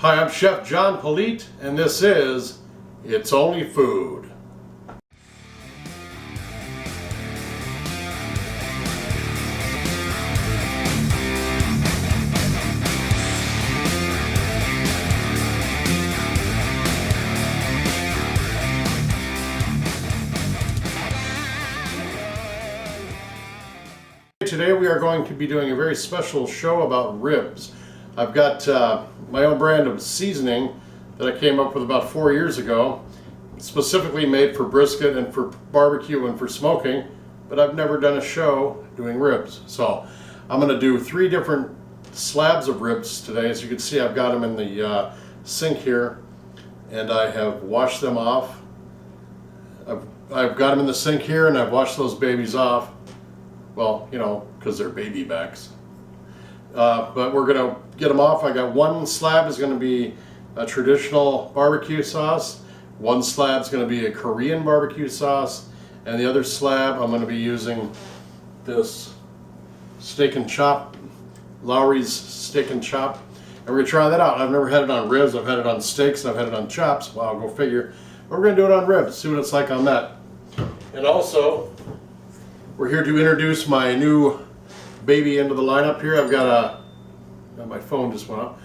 Hi, I'm Chef John Politte, and this is It's Only Food. Today we are going to be doing a very special show about ribs. I've got my own brand of seasoning that I came up with about 4 years ago, specifically made for brisket and for barbecue and for smoking, but I've never done a show doing ribs. So I'm going to do 3 different slabs of ribs today. As you can see, I've got them in the sink here, and I have washed them off. I've got them in the sink here, and I've washed those babies off. Well, you know, because they're baby backs. But we're going to get them off. I got one slab is going to be a traditional barbecue sauce. One slab is going to be a Korean barbecue sauce. And the other slab, I'm going to be using this steak and chop, Lowry's steak and chop. And we're going to try that out. I've never had it on ribs. I've had it on steaks. And I've had it on chops. Wow, go figure. But we're going to do it on ribs, see what it's like on that. And also, we're here to introduce my new baby into the lineup here. I've got my phone just went up.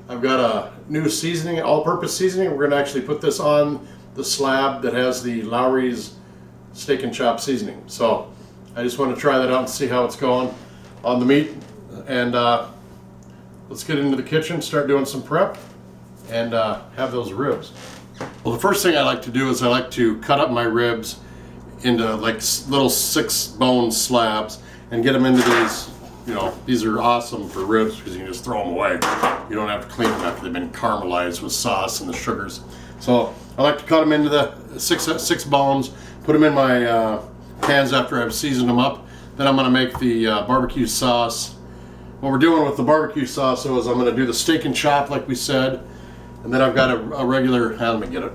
I've got a new seasoning, all-purpose seasoning. We're going to actually put this on the slab that has the Lowry's steak and chop seasoning. So I just want to try that out and see how it's going on the meat. And let's get into the kitchen, start doing some prep, and have those ribs. Well, the first thing I like to do is I like to cut up my ribs into like little 6-bone slabs and get them into these, you know, these are awesome for ribs because you can just throw them away. You don't have to clean them after they've been caramelized with sauce and the sugars. So I like to cut them into the six bones, put them in my pans after I've seasoned them up. Then I'm going to make the barbecue sauce. What we're doing with the barbecue sauce though is I'm going to do the steak and chop like we said, and then I've got a regular, let me get it.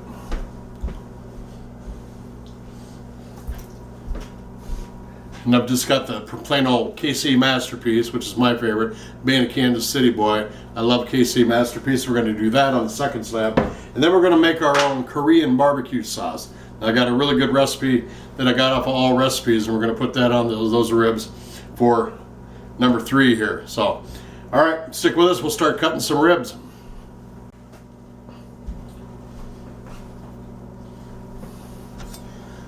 And I've just got the plain old KC Masterpiece, which is my favorite. Being a Kansas City boy, I love KC Masterpiece. We're going to do that on the second slab. And then we're going to make our own Korean barbecue sauce. I got a really good recipe that I got off of All Recipes, and we're going to put that on those ribs for number 3 here. So, all right, stick with us. We'll start cutting some ribs.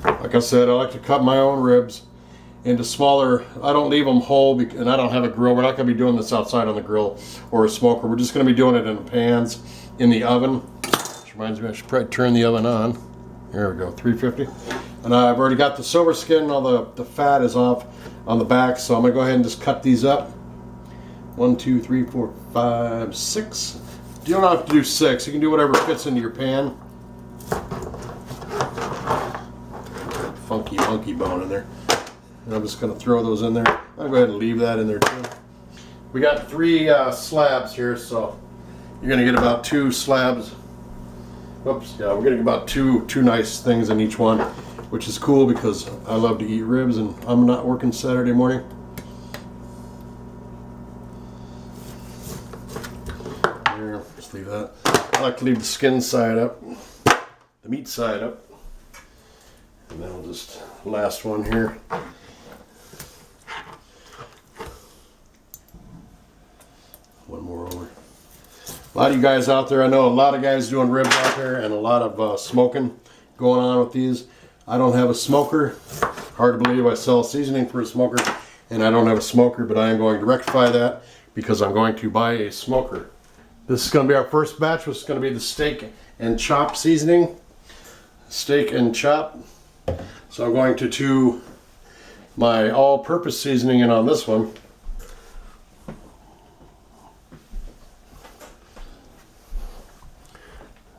Like I said, I like to cut my own ribs into smaller. I don't leave them whole, and I don't have a grill. We're not going to be doing this outside on the grill or a smoker. We're just going to be doing it in pans in the oven. Which reminds me, I should probably turn the oven on. There we go, 350. And I've already got the silver skin. All the fat is off on the back, so I'm going to go ahead and just cut these up. 1, 2, 3, 4, 5, 6. You don't have to do 6. You can do whatever fits into your pan. Funky monkey bone in there. And I'm just going to throw those in there. I'll go ahead and leave that in there too. We got 3 slabs here, so you're going to get about 2 slabs. Oops, yeah, we're going to get about two nice things in each one, which is cool because I love to eat ribs and I'm not working Saturday morning. Here, just leave that. I like to leave the skin side up, the meat side up. And then we'll just, last one here. One more over. A lot of you guys out there, I know a lot of guys doing ribs out there and a lot of smoking going on with these. I don't have a smoker. Hard to believe I sell seasoning for a smoker and I don't have a smoker, but I am going to rectify that because I'm going to buy a smoker. This is going to be our first batch, which is going to be the steak and chop seasoning. Steak and chop. So I'm going to do my all-purpose seasoning in on this one.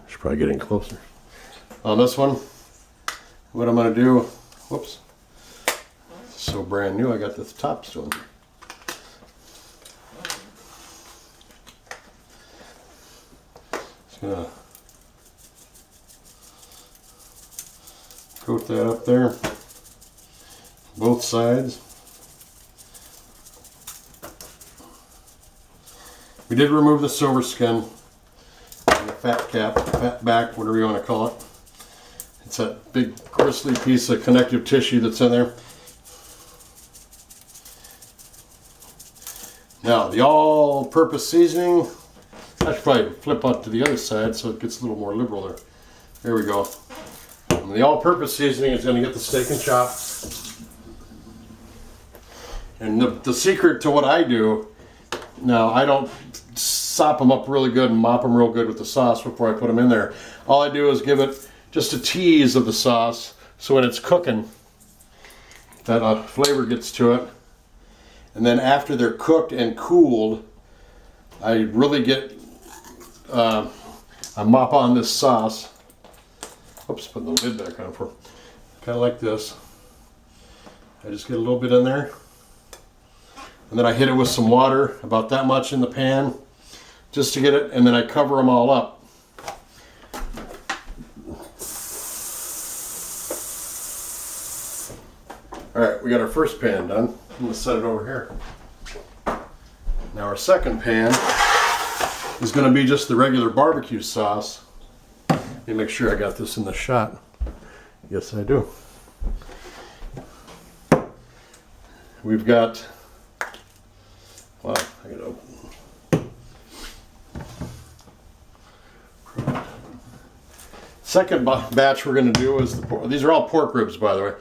Should probably get in closer. On this one, what I'm going to do, whoops, it's so brand new, I got the top still in here. Just going to coat that up there, both sides. We did remove the silver skin. fat cap, fat back, whatever you want to call it. It's that big gristly piece of connective tissue that's in there. Now, the all-purpose seasoning, I should probably flip out to the other side so it gets a little more liberal there. There we go. And the all-purpose seasoning is going to get the steak and chop. And the secret to what I do, now I don't sop them up really good and mop them real good with the sauce before I put them in there. All I do is give it just a tease of the sauce so when it's cooking, that flavor gets to it. And then after they're cooked and cooled, I really get, I mop on this sauce. Oops, putting the lid back on for kind of like this. I just get a little bit in there. And then I hit it with some water, about that much in the pan, just to get it, and then I cover them all up. All right, we got our first pan done. I'm gonna set it over here. Now our second pan is gonna be just the regular barbecue sauce. Let me make sure I got this in the shot. Yes, I do. We've got, wow, I gotta open. Second batch we're gonna do is these are all pork ribs, by the way.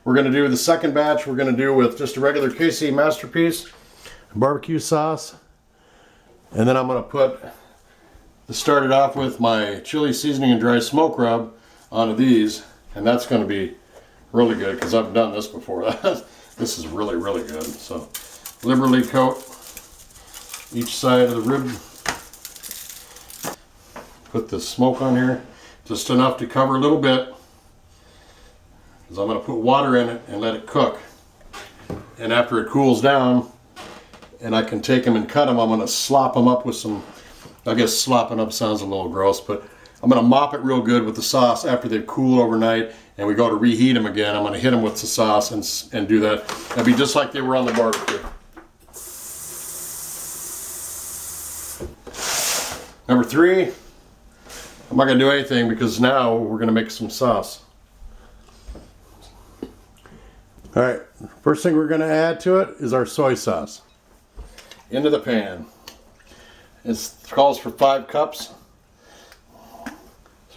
We're going to do the second batch, we're going to do with just a regular KC Masterpiece, barbecue sauce, and then I'm going to start it off with my chili seasoning and dry smoke rub onto these, and that's going to be really good because I've done this before. This is really, really good. So liberally coat each side of the rib. Put the smoke on here, just enough to cover a little bit. Because I'm going to put water in it and let it cook. And after it cools down, and I can take them and cut them, I'm going to slop them up with some, I guess slopping up sounds a little gross, but I'm going to mop it real good with the sauce after they've cooled overnight, and we go to reheat them again. I'm going to hit them with the sauce and do that. That'll be just like they were on the barbecue. Number 3, I'm not going to do anything because now we're going to make some sauce. All right, first thing we're going to add to it is our soy sauce into the pan. It calls for 5 cups. So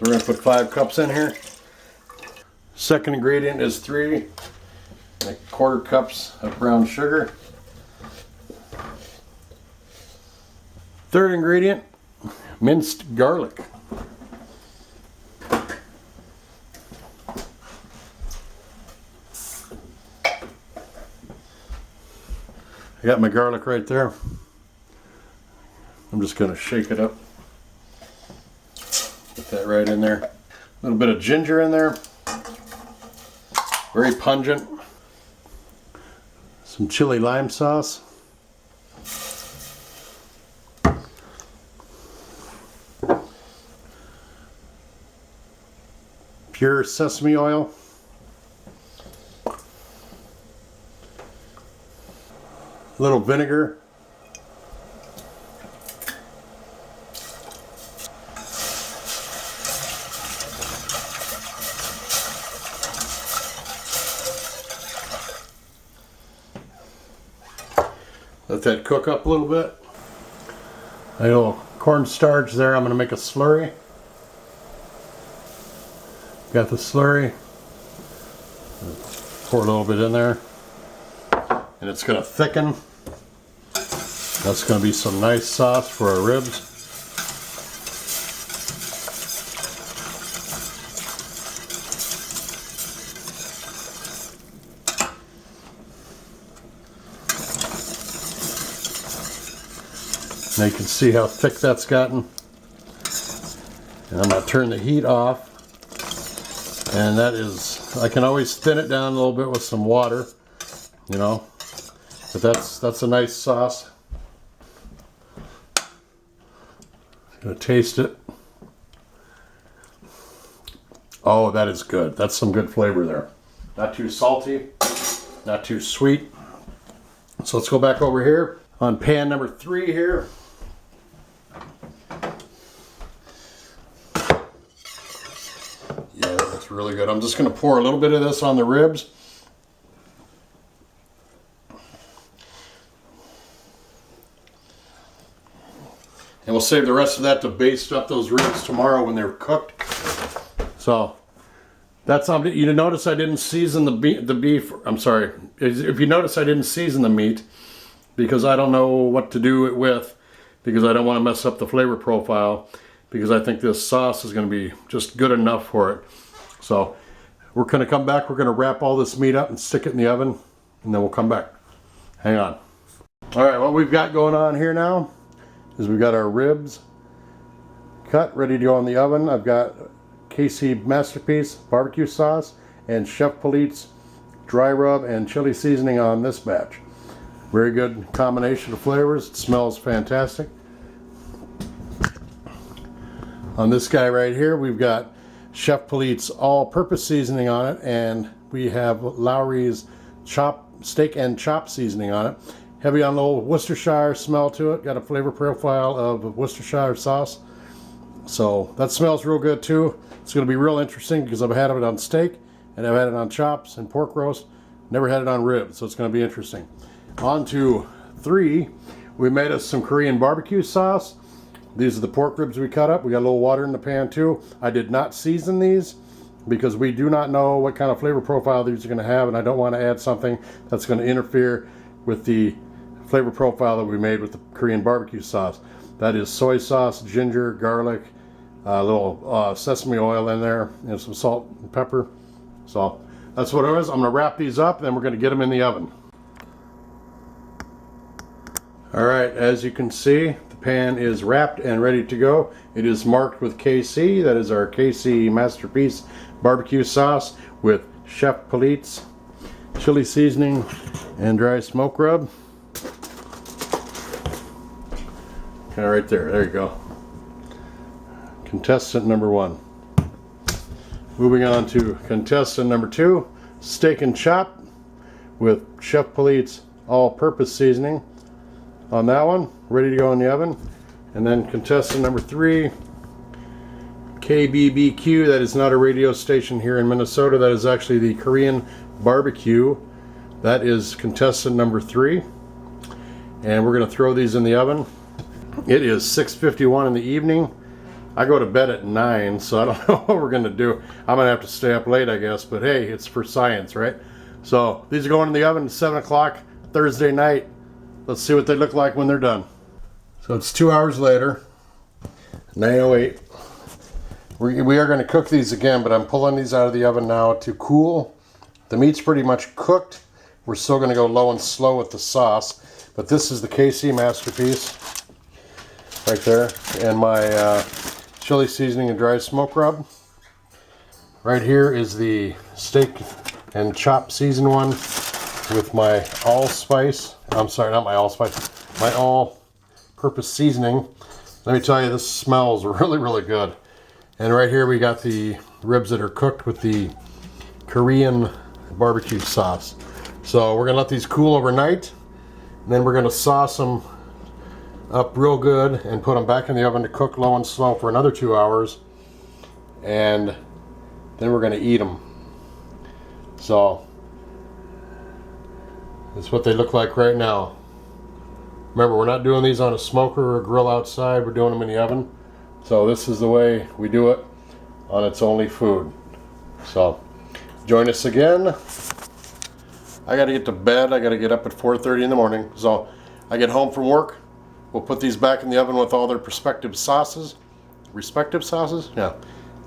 we're going to put 5 cups in here. Second ingredient is 3¼ cups of brown sugar. Third ingredient, minced garlic. I got my garlic right there. I'm just going to shake it up. Put that right in there. A little bit of ginger in there. Very pungent. Some chili lime sauce. Pure sesame oil. A little vinegar. Let that cook up a little bit. A little cornstarch there. I'm going to make a slurry. Got the slurry. Pour a little bit in there. And it's going to thicken. That's going to be some nice sauce for our ribs. Now you can see how thick that's gotten. And I'm going to turn the heat off. And that is, I can always thin it down a little bit with some water, you know. But that's a nice sauce. Gonna taste it. Oh, that is good. That's some good flavor there. Not too salty, not too sweet. So let's go back over here on pan number 3 here. really good. I'm just going to pour a little bit of this on the ribs. And we'll save the rest of that to baste up those ribs tomorrow when they're cooked. So that's something. You notice I didn't season the beef. I'm sorry. If you notice I didn't season the meat because I don't know what to do it with, because I don't want to mess up the flavor profile, because I think this sauce is going to be just good enough for it. So we're going to come back. We're going to wrap all this meat up and stick it in the oven, and then we'll come back. Hang on. All right, what we've got going on here now is we've got our ribs cut, ready to go in the oven. I've got KC Masterpiece barbecue sauce and Chef Politte's dry rub and chili seasoning on this batch. Very good combination of flavors. It smells fantastic. On this guy right here, we've got Chef Politte's all-purpose seasoning on it, and we have Lowry's steak and chop seasoning on it. Heavy on the old Worcestershire smell to it. Got a flavor profile of Worcestershire sauce. So that smells real good too. It's going to be real interesting because I've had it on steak and I've had it on chops and pork roast. Never had it on ribs, so it's going to be interesting. On to 3. We made us some Korean barbecue sauce. These are the pork ribs we cut up. We got a little water in the pan too. I did not season these because we do not know what kind of flavor profile these are going to have, and I don't want to add something that's going to interfere with the flavor profile that we made with the Korean barbecue sauce. That is soy sauce, ginger, garlic, a little sesame oil in there, and some salt and pepper. So that's what it is. I'm going to wrap these up, then we're going to get them in the oven. All right, as you can see, the pan is wrapped and ready to go. It is marked with KC. That is our KC Masterpiece barbecue sauce with Chef Politte's chili seasoning and dry smoke rub. Okay, right there. There you go. Contestant number 1. Moving on to contestant number 2, steak and chop with Chef Politte's all-purpose seasoning on that one, ready to go in the oven. And then contestant number 3, KBBQ. That is not a radio station here in Minnesota. That is actually the Korean barbecue. That is contestant number 3. And we're going to throw these in the oven. It is 6:51 in the evening. I go to bed at 9, so I don't know what we're going to do. I'm going to have to stay up late, I guess, but hey, it's for science, right? So these are going in the oven at 7 o'clock Thursday night. Let's see what they look like when they're done. So it's 2 hours later, 9:08. We are going to cook these again, but I'm pulling these out of the oven now to cool. The meat's pretty much cooked. We're still going to go low and slow with the sauce, but this is the KC Masterpiece right there, and my chili seasoning and dry smoke rub. Right here is the steak and chop seasoned one with my allspice. I'm sorry, not my allspice, my all-purpose seasoning. Let me tell you, this smells really, really good. And right here we got the ribs that are cooked with the Korean barbecue sauce. So we're gonna let these cool overnight, and then we're gonna sauce them up real good and put them back in the oven to cook low and slow for another 2 hours, and then we're going to eat them. So that's what they look like right now. Remember, we're not doing these on a smoker or a grill outside. We're doing them in the oven. So this is the way we do it on It's Only Food. So join us again. I got to get to bed. I got to get up at 4:30 in the morning. So I get home from work. We'll put these back in the oven with all their respective sauces. Yeah.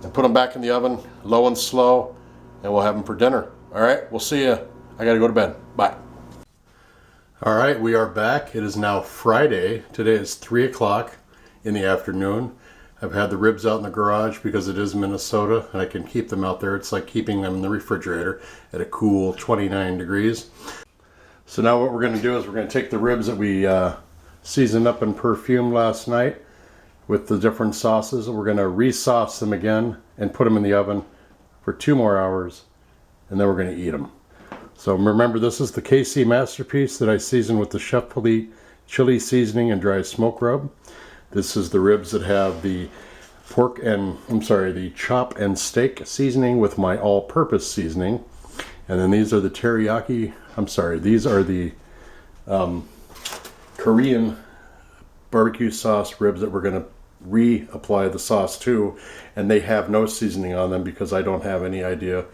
And put them back in the oven, low and slow, and we'll have them for dinner. All right, we'll see you. I gotta go to bed. Bye. All right, we are back. It is now Friday. Today is 3 o'clock in the afternoon. I've had the ribs out in the garage because it is Minnesota, and I can keep them out there. It's like keeping them in the refrigerator at a cool 29 degrees. So now what we're gonna do is we're gonna take the ribs that we seasoned up and perfumed last night with the different sauces. We're going to re-sauce them again and put them in the oven for 2 more hours, and then we're going to eat them. So remember, this is the KC Masterpiece that I seasoned with the Chef Politte chili seasoning and dry smoke rub. This is the ribs that have the the chop and steak seasoning with my all-purpose seasoning. And then these are the teriyaki, these are the Korean barbecue sauce ribs that we're going to reapply the sauce to, and they have no seasoning on them because I don't have any idea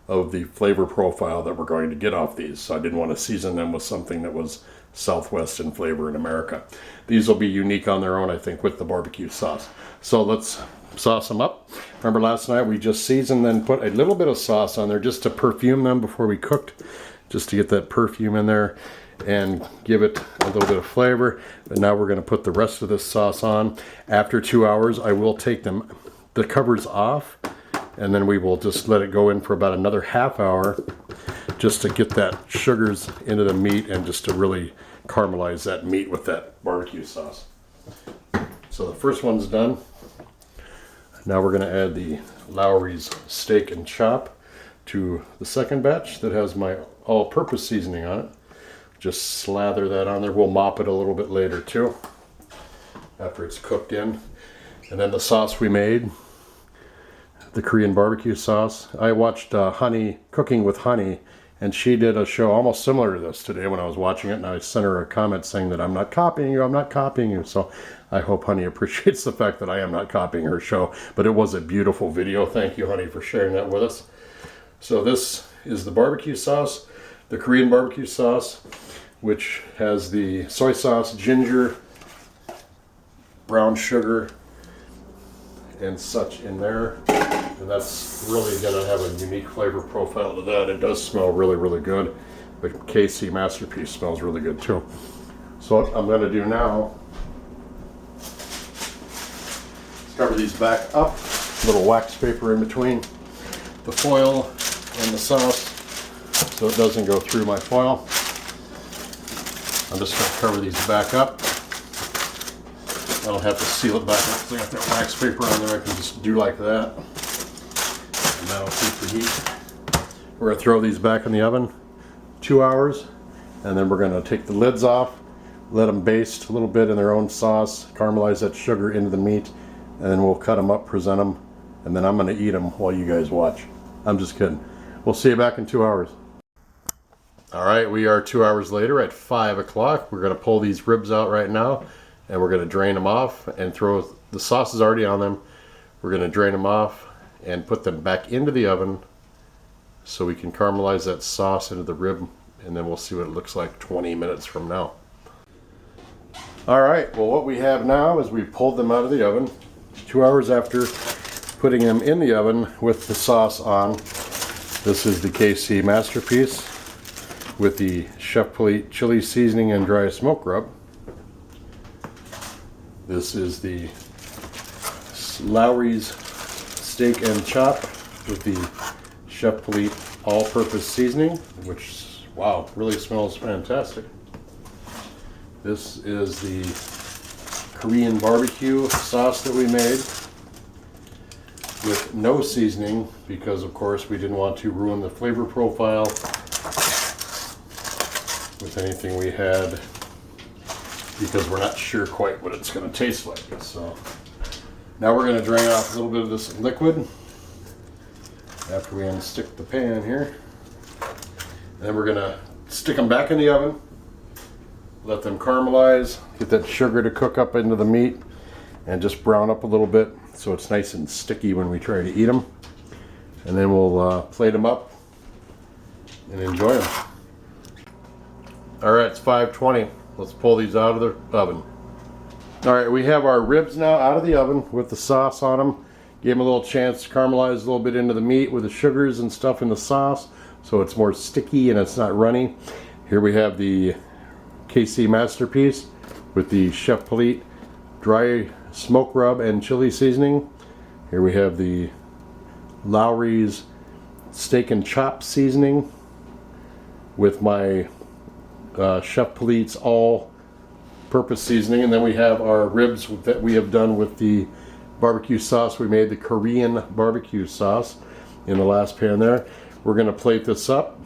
of the flavor profile that we're going to get off these, so I didn't want to season them with something that was Southwest in flavor in America. These will be unique on their own, I think, with the barbecue sauce. So let's sauce them up. Remember last night we just seasoned, then put a little bit of sauce on there just to perfume them before we cooked, just to get that perfume in there and give it a little bit of flavor. But now we're going to put the rest of this sauce on. After 2 hours, I will take the covers off, and then we will just let it go in for about another half hour just to get that sugars into the meat and just to really caramelize that meat with that barbecue sauce. So the first one's done. Now we're going to add the Lowry's steak and chop to the second batch that has my all-purpose seasoning on it. Just slather that on there. We'll mop it a little bit later too, after it's cooked in. And then the sauce we made, the Korean barbecue sauce. I watched Honey Cooking with Honey, and she did a show almost similar to this today when I was watching it, and I sent her a comment saying that I'm not copying you, I'm not copying you. So I hope Honey appreciates the fact that I am not copying her show, but it was a beautiful video. Thank you, Honey, for sharing that with us. So this is the barbecue sauce, the Korean barbecue sauce, which has the soy sauce, ginger, brown sugar, and such in there. And that's really going to have a unique flavor profile to that. It does smell really, really good. But KC Masterpiece smells really good too. So what I'm going to do now is cover these back up. A little wax paper in between the foil and the sauce so it doesn't go through my foil. I'm just going to cover these back up. I don't have to seal it back up because I got that wax paper on there. I can just do like that. And that'll keep the heat. We're going to throw these back in the oven 2 hours, and then we're going to take the lids off, let them baste a little bit in their own sauce, caramelize that sugar into the meat, and then we'll cut them up, present them, and then I'm going to eat them while you guys watch. I'm just kidding. We'll see you back in 2 hours. All right, we are 2 hours later at 5 o'clock. We're going to pull these ribs out right now, and we're going to drain them off and throw, the sauce is already on them. We're going to drain them off and put them back into the oven so we can caramelize that sauce into the rib, and then we'll see what it looks like 20 minutes from now. All right, well, what we have now is we've pulled them out of the oven 2 hours after putting them in the oven with the sauce on. This is the KC Masterpiece with the Chef Politte chili seasoning and dry smoke rub. This is the Lowry's steak and chop with the Chef Politte all-purpose seasoning, which, wow, really smells fantastic. This is the Korean barbecue sauce that we made with no seasoning because, of course, we didn't want to ruin the flavor profile with anything we had, because we're not sure quite what it's going to taste like. So now we're going to drain off a little bit of this liquid after we unstick the pan here. And then we're going to stick them back in the oven, let them caramelize, get that sugar to cook up into the meat, and just brown up a little bit so it's nice and sticky when we try to eat them. And then we'll plate them up and enjoy them. All right, it's 5:20. Let's pull these out of the oven. All right, we have our ribs now out of the oven with the sauce on them. Gave them a little chance to caramelize a little bit into the meat with the sugars and stuff in the sauce, so it's more sticky and it's not runny. Here we have the KC Masterpiece with the Chef Politte dry smoke rub and chili seasoning. Here we have the Lowry's steak and chop seasoning with my Chef Politte's all-purpose seasoning, and then we have our ribs that we have done with the barbecue sauce. We made the Korean barbecue sauce in the last pan there. We're going to plate this up.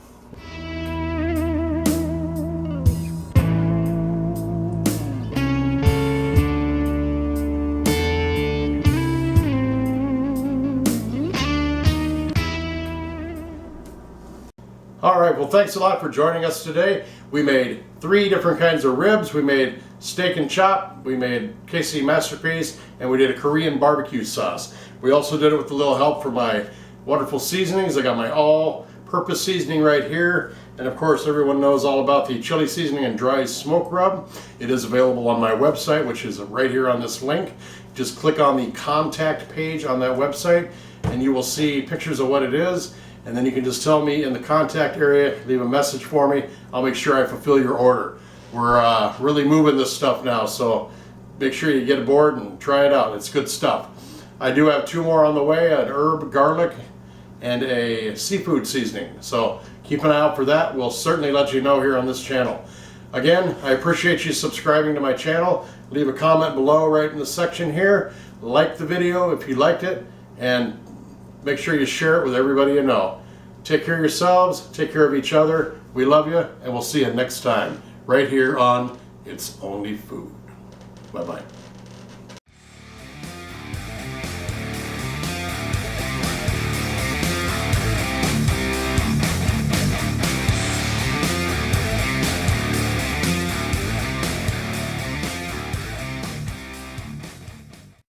All right, well, thanks a lot for joining us today. We made 3 different kinds of ribs. We made steak and chop, we made KC Masterpiece, and we did a Korean barbecue sauce. We also did it with a little help from my wonderful seasonings. I got my all-purpose seasoning right here. And of course, everyone knows all about the chili seasoning and dry smoke rub. It is available on my website, which is right here on this link. Just click on the contact page on that website, and you will see pictures of what it is. And then you can just tell me in the contact area, leave a message for me. I'll make sure I fulfill your order. We're really moving this stuff now, so make sure you get aboard and try it out. It's good stuff. I do have 2 more on the way, an herb garlic and a seafood seasoning. So keep an eye out for that. We'll certainly let you know here on this channel. Again, I appreciate you subscribing to my channel. Leave a comment below right in the section here. Like the video if you liked it, and make sure you share it with everybody you know. Take care of yourselves, take care of each other. We love you, and we'll see you next time right here on It's Only Food. Bye-bye.